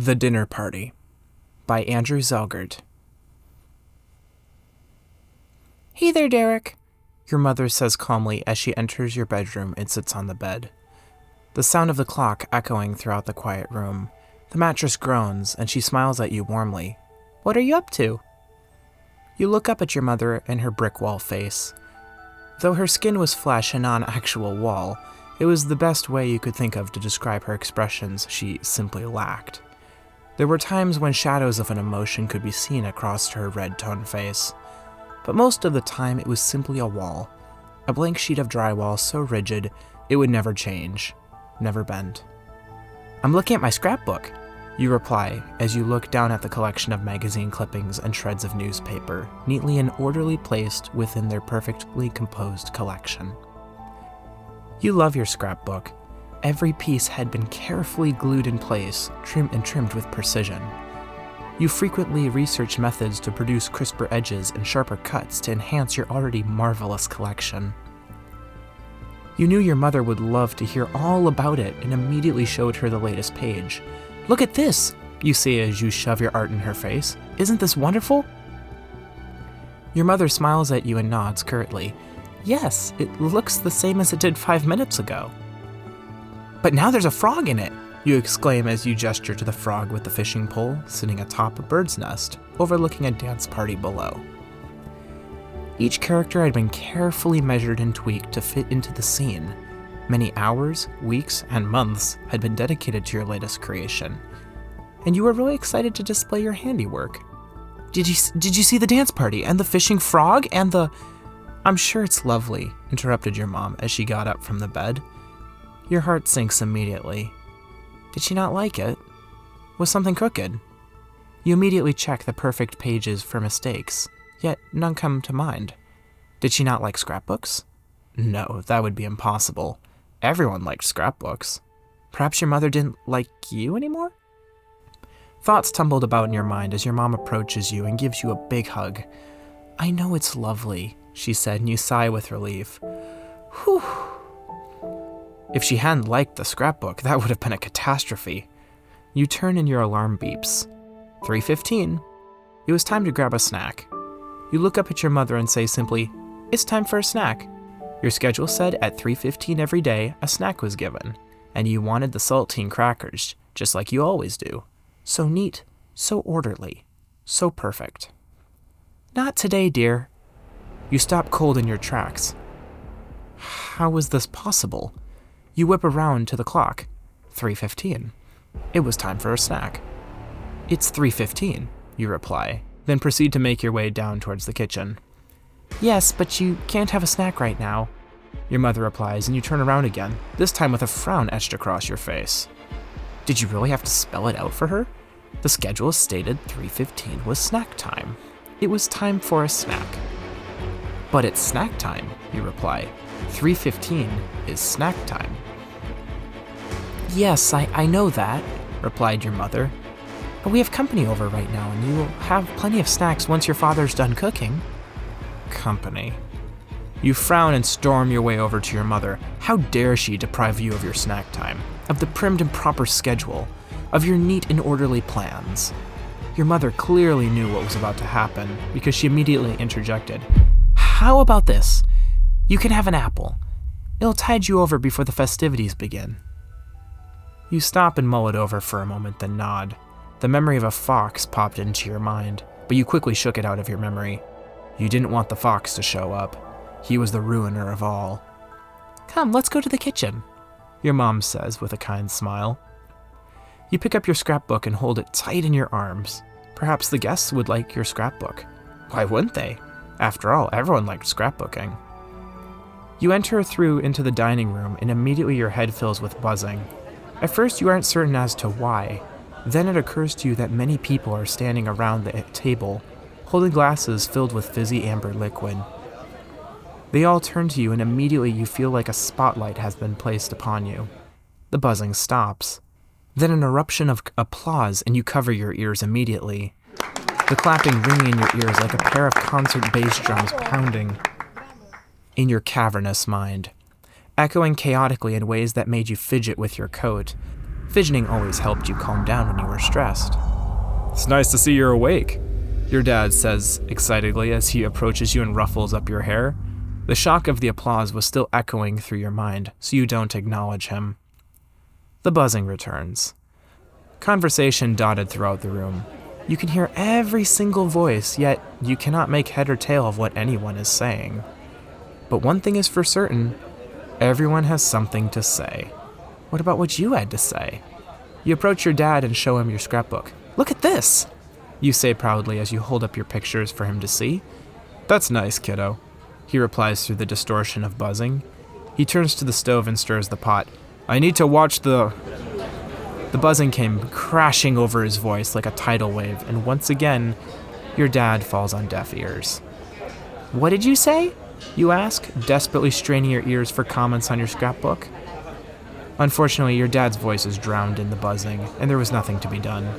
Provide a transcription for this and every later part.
The Dinner Party by Andrew Zelgert. Hey there, Derek, your mother says calmly as she enters your bedroom and sits on the bed. The sound of the clock echoing throughout the quiet room. The mattress groans and she smiles at you warmly. What are you up to? You look up at your mother and her brick wall face. Though her skin was flesh and not actual wall, it was the best way you could think of to describe her expressions she simply lacked. There were times when shadows of an emotion could be seen across her red-toned face, but most of the time it was simply a wall, a blank sheet of drywall so rigid it would never change, never bend. I'm looking at my scrapbook, you reply as you look down at the collection of magazine clippings and shreds of newspaper, neatly and orderly placed within their perfectly composed collection. You love your scrapbook. Every piece had been carefully glued in place, trimmed with precision. You frequently research methods to produce crisper edges and sharper cuts to enhance your already marvelous collection. You knew your mother would love to hear all about it and immediately showed her the latest page. Look at this, you say as you shove your art in her face. Isn't this wonderful? Your mother smiles at you and nods curtly. Yes, it looks the same as it did 5 minutes ago. But now there's a frog in it, you exclaim as you gesture to the frog with the fishing pole sitting atop a bird's nest, overlooking a dance party below. Each character had been carefully measured and tweaked to fit into the scene. Many hours, weeks, and months had been dedicated to your latest creation, and you were really excited to display your handiwork. Did you see the dance party and the fishing frog and the... I'm sure it's lovely, interrupted your mom as she got up from the bed. Your heart sinks immediately. Did she not like it? Was something crooked? You immediately check the perfect pages for mistakes, yet none come to mind. Did she not like scrapbooks? No, that would be impossible. Everyone liked scrapbooks. Perhaps your mother didn't like you anymore? Thoughts tumbled about in your mind as your mom approaches you and gives you a big hug. I know it's lovely, she said, and you sigh with relief. Whew. If she hadn't liked the scrapbook, that would have been a catastrophe. You turn and your alarm beeps. 3:15. It was time to grab a snack. You look up at your mother and say simply, it's time for a snack. Your schedule said at 3:15 every day, a snack was given, and you wanted the saltine crackers, just like you always do. So neat, so orderly, so perfect. Not today, dear. You stop cold in your tracks. How was this possible? You whip around to the clock. 3:15. It was time for a snack. It's 3:15, you reply, then proceed to make your way down towards the kitchen. Yes, but you can't have a snack right now, your mother replies, and you turn around again, this time with a frown etched across your face. Did you really have to spell it out for her? The schedule stated 3:15 was snack time. It was time for a snack. But it's snack time, you reply. 3:15 is snack time. Yes, I know that, replied your mother. But we have company over right now, and you will have plenty of snacks once your father's done cooking. Company. You frown and storm your way over to your mother. How dare she deprive you of your snack time, of the primed and proper schedule, of your neat and orderly plans? Your mother clearly knew what was about to happen because she immediately interjected. How about this? You can have an apple. It'll tide you over before the festivities begin. You stop and mull it over for a moment, then nod. The memory of a fox popped into your mind, but you quickly shook it out of your memory. You didn't want the fox to show up. He was the ruiner of all. Come, let's go to the kitchen, your mom says with a kind smile. You pick up your scrapbook and hold it tight in your arms. Perhaps the guests would like your scrapbook. Why wouldn't they? After all, everyone liked scrapbooking. You enter through into the dining room and immediately your head fills with buzzing. At first you aren't certain as to why. Then it occurs to you that many people are standing around the table, holding glasses filled with fizzy amber liquid. They all turn to you and immediately you feel like a spotlight has been placed upon you. The buzzing stops. Then an eruption of applause and you cover your ears immediately. The clapping ringing in your ears like a pair of concert bass drums pounding in your cavernous mind, echoing chaotically in ways that made you fidget with your coat. Fidgeting always helped you calm down when you were stressed. It's nice to see you're awake, your dad says excitedly as he approaches you and ruffles up your hair. The shock of the applause was still echoing through your mind, so you don't acknowledge him. The buzzing returns. Conversation dotted throughout the room. You can hear every single voice, yet you cannot make head or tail of what anyone is saying. But one thing is for certain, everyone has something to say. What about what you had to say? You approach your dad and show him your scrapbook. Look at this, you say proudly as you hold up your pictures for him to see. That's nice, kiddo, he replies through the distortion of buzzing. He turns to the stove and stirs the pot. I need to watch the buzzing came crashing over his voice like a tidal wave, and once again, your dad falls on deaf ears. What did you say? You ask, desperately straining your ears for comments on your scrapbook. Unfortunately, your dad's voice is drowned in the buzzing, and there was nothing to be done.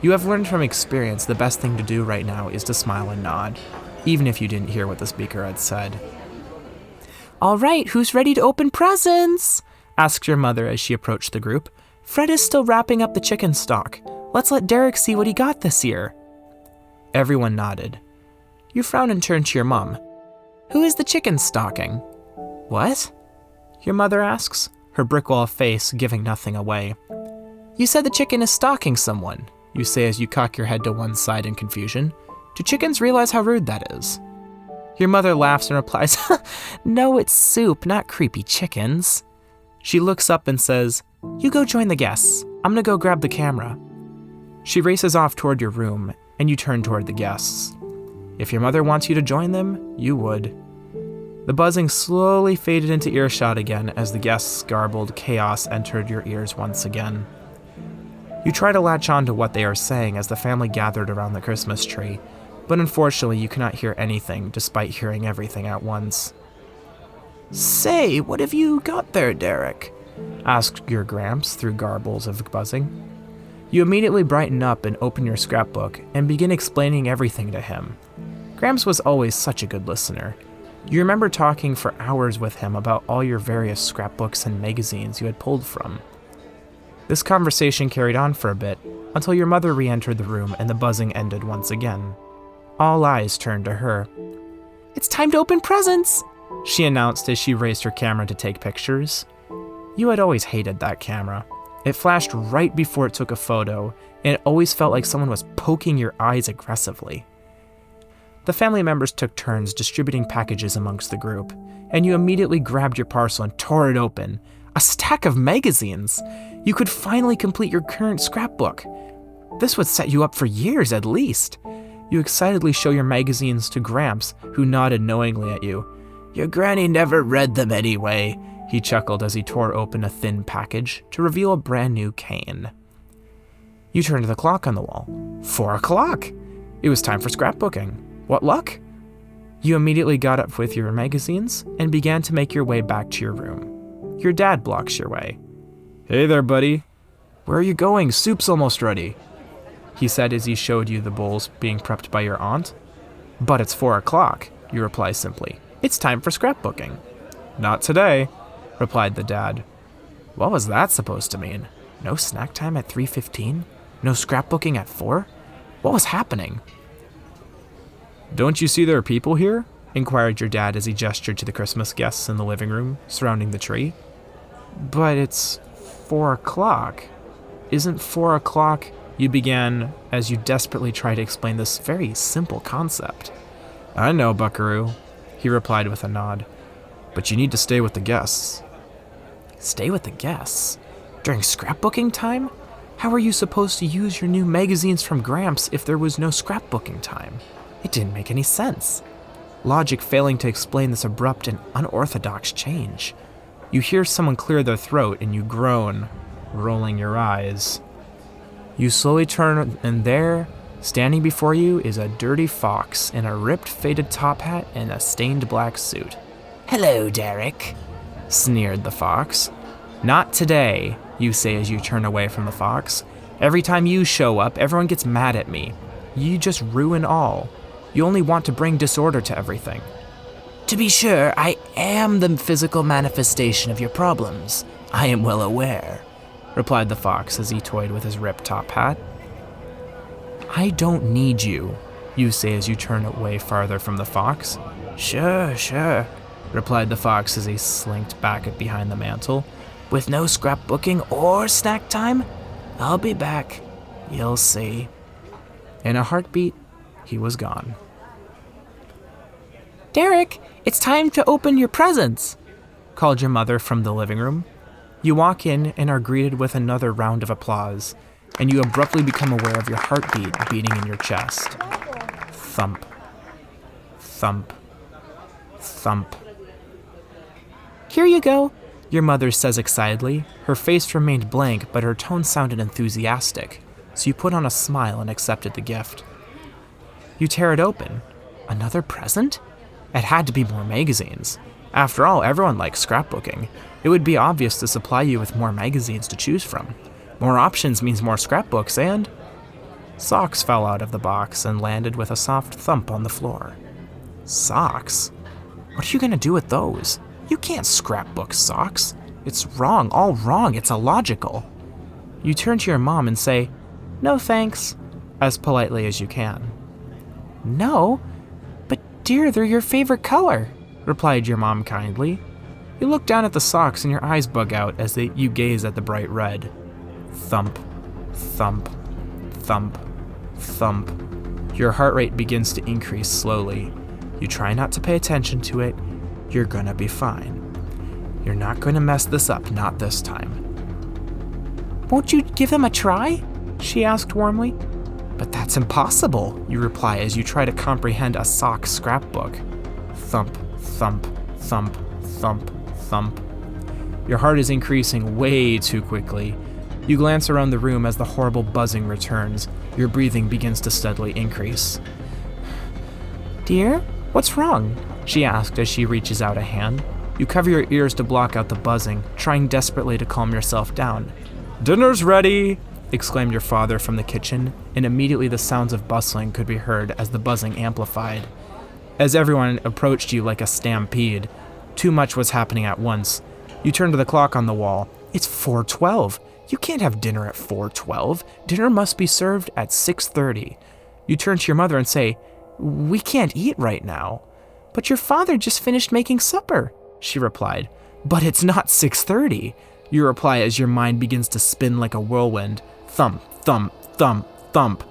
You have learned from experience the best thing to do right now is to smile and nod, even if you didn't hear what the speaker had said. All right, who's ready to open presents? Asked your mother as she approached the group. Fred is still wrapping up the chicken stock. Let's let Derek see what he got this year. Everyone nodded. You frown and turn to your mom. Who is the chicken stocking? What? Your mother asks, her brick wall face giving nothing away. You said the chicken is stalking someone, you say as you cock your head to one side in confusion. Do chickens realize how rude that is? Your mother laughs and replies, No, it's soup, not creepy chickens. She looks up and says, You go join the guests. I'm gonna go grab the camera. She races off toward your room, and you turn toward the guests. If your mother wants you to join them, you would. The buzzing slowly faded into earshot again as the guests' garbled chaos entered your ears once again. You try to latch on to what they are saying as the family gathered around the Christmas tree, but unfortunately you cannot hear anything despite hearing everything at once. Say, what have you got there, Derek? Asked your Gramps through garbles of buzzing. You immediately brighten up and open your scrapbook and begin explaining everything to him. Gramps was always such a good listener. You remember talking for hours with him about all your various scrapbooks and magazines you had pulled from. This conversation carried on for a bit until your mother re-entered the room and the buzzing ended once again. All eyes turned to her. It's time to open presents, she announced as she raised her camera to take pictures. You had always hated that camera. It flashed right before it took a photo, and it always felt like someone was poking your eyes aggressively. The family members took turns distributing packages amongst the group, and you immediately grabbed your parcel and tore it open. A stack of magazines! You could finally complete your current scrapbook. This would set you up for years at least. You excitedly show your magazines to Gramps, who nodded knowingly at you. Your granny never read them anyway, he chuckled as he tore open a thin package to reveal a brand new cane. You turned to the clock on the wall. 4 o'clock! It was time for scrapbooking. What luck? You immediately got up with your magazines and began to make your way back to your room. Your dad blocks your way. Hey there, buddy. Where are you going? Soup's almost ready, he said as he showed you the bowls being prepped by your aunt. But it's 4 o'clock, you reply simply. It's time for scrapbooking. Not today, replied the dad. What was that supposed to mean? No snack time at 3:15? No scrapbooking at 4? What was happening? Don't you see there are people here? Inquired your dad as he gestured to the Christmas guests in the living room surrounding the tree. But it's 4 o'clock. Isn't 4 o'clock? You began as you desperately tried to explain this very simple concept. I know, buckaroo, he replied with a nod. But you need to stay with the guests. Stay with the guests? During scrapbooking time? How are you supposed to use your new magazines from Gramps if there was no scrapbooking time? It didn't make any sense. Logic failing to explain this abrupt and unorthodox change. You hear someone clear their throat and you groan, rolling your eyes. You slowly turn, and there, standing before you, is a dirty fox in a ripped, faded top hat and a stained black suit. Hello, Derek, sneered the fox. Not today, you say as you turn away from the fox. Every time you show up, everyone gets mad at me. You just ruin all. You only want to bring disorder to everything. To be sure, I am the physical manifestation of your problems. I am well aware. replied the fox as he toyed with his ripped top hat. I don't need you, you say as you turn away farther from the fox. Sure, replied the fox as he slinked back behind the mantel. With no scrapbooking or snack time, I'll be back. You'll see. In a heartbeat, he was gone. Derek, it's time to open your presents, called your mother from the living room. You walk in and are greeted with another round of applause, and you abruptly become aware of your heartbeat beating in your chest. Thump, thump, thump. Here you go, your mother says excitedly. Her face remained blank, but her tone sounded enthusiastic, so you put on a smile and accepted the gift. You tear it open. Another present? It had to be more magazines. After all, everyone likes scrapbooking. It would be obvious to supply you with more magazines to choose from. More options means more scrapbooks, and... Socks fell out of the box and landed with a soft thump on the floor. Socks? What are you gonna do with those? You can't scrapbook socks. It's wrong, all wrong, it's illogical. You turn to your mom and say, "No thanks," as politely as you can. No? But dear, they're your favorite color, replied your mom kindly. You look down at the socks and your eyes bug out as you gaze at the bright red. Thump, thump, thump, thump. Your heart rate begins to increase slowly. You try not to pay attention to it. You're gonna be fine. You're not gonna mess this up, not this time. Won't you give them a try? She asked warmly. But that's impossible, you reply as you try to comprehend a sock scrapbook. Thump, thump, thump, thump, thump. Your heart is increasing way too quickly. You glance around the room as the horrible buzzing returns. Your breathing begins to steadily increase. Dear, what's wrong? She asked as she reaches out a hand. You cover your ears to block out the buzzing, trying desperately to calm yourself down. Dinner's ready, exclaimed your father from the kitchen, and immediately the sounds of bustling could be heard as the buzzing amplified. As everyone approached you like a stampede, too much was happening at once. You turn to the clock on the wall. It's 4:12. You can't have dinner at 4:12. Dinner must be served at 6:30. You turn to your mother and say, "We can't eat right now." "But your father just finished making supper," she replied. "But it's not 6:30. You reply as your mind begins to spin like a whirlwind. Thump, thump, thump, thump.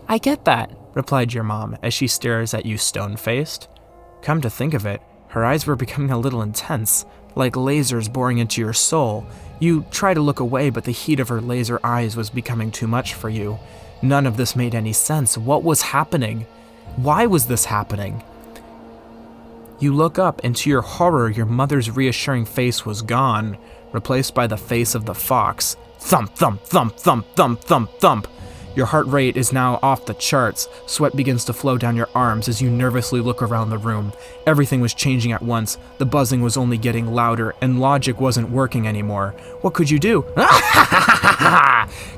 I get that, replied your mom as she stares at you stone-faced. Come to think of it, her eyes were becoming a little intense, like lasers boring into your soul. You try to look away, but the heat of her laser eyes was becoming too much for you. None of this made any sense. What was happening? Why was this happening? You look up, and to your horror, your mother's reassuring face was gone, replaced by the face of the fox. Thump, thump, thump, thump, thump, thump, thump. Your heart rate is now off the charts. Sweat begins to flow down your arms as you nervously look around the room. Everything was changing at once. The buzzing was only getting louder, and logic wasn't working anymore. What could you do?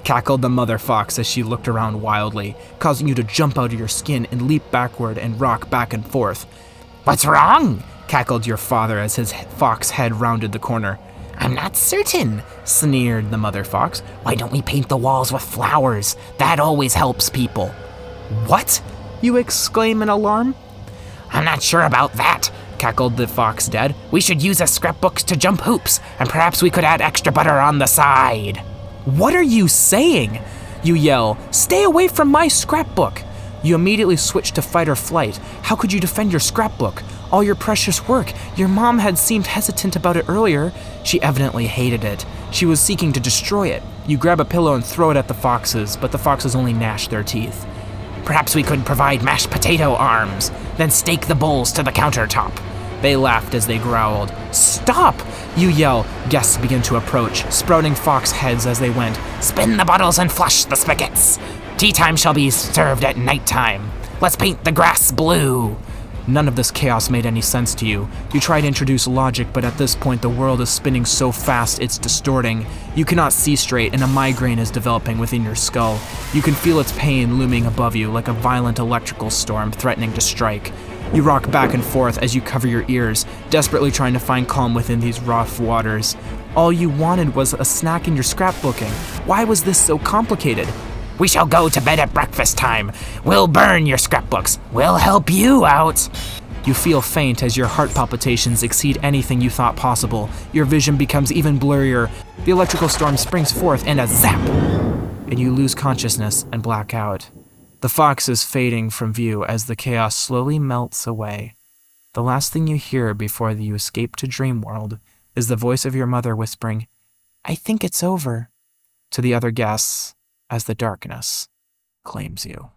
Cackled the mother fox as she looked around wildly, causing you to jump out of your skin and leap backward and rock back and forth. What's wrong? Cackled your father as his fox head rounded the corner. I'm not certain, sneered the mother fox. Why don't we paint the walls with flowers? That always helps people. What? You exclaim in alarm. I'm not sure about that, cackled the fox dad. We should use as scrapbooks to jump hoops, and perhaps we could add extra butter on the side. What are you saying? You yell, stay away from my scrapbook. You immediately switch to fight or flight. How could you defend your scrapbook? All your precious work. Your mom had seemed hesitant about it earlier. She evidently hated it. She was seeking to destroy it. You grab a pillow and throw it at the foxes, but the foxes only gnashed their teeth. Perhaps we could provide mashed potato arms, then stake the bowls to the countertop. They laughed as they growled. Stop! You yell. Guests begin to approach, sprouting fox heads as they went. Spin the bottles and flush the spigots. Tea time shall be served at nighttime. Let's paint the grass blue. None of this chaos made any sense to you. You try to introduce logic, but at this point the world is spinning so fast it's distorting. You cannot see straight, and a migraine is developing within your skull. You can feel its pain looming above you like a violent electrical storm threatening to strike. You rock back and forth as you cover your ears, desperately trying to find calm within these rough waters. All you wanted was a snack in your scrapbooking. Why was this so complicated? We shall go to bed at breakfast time. We'll burn your scrapbooks. We'll help you out. You feel faint as your heart palpitations exceed anything you thought possible. Your vision becomes even blurrier. The electrical storm springs forth and a zap! And you lose consciousness and black out. The fox is fading from view as the chaos slowly melts away. The last thing you hear before you escape to dream world is the voice of your mother whispering, "I think it's over," to the other guests as the darkness claims you.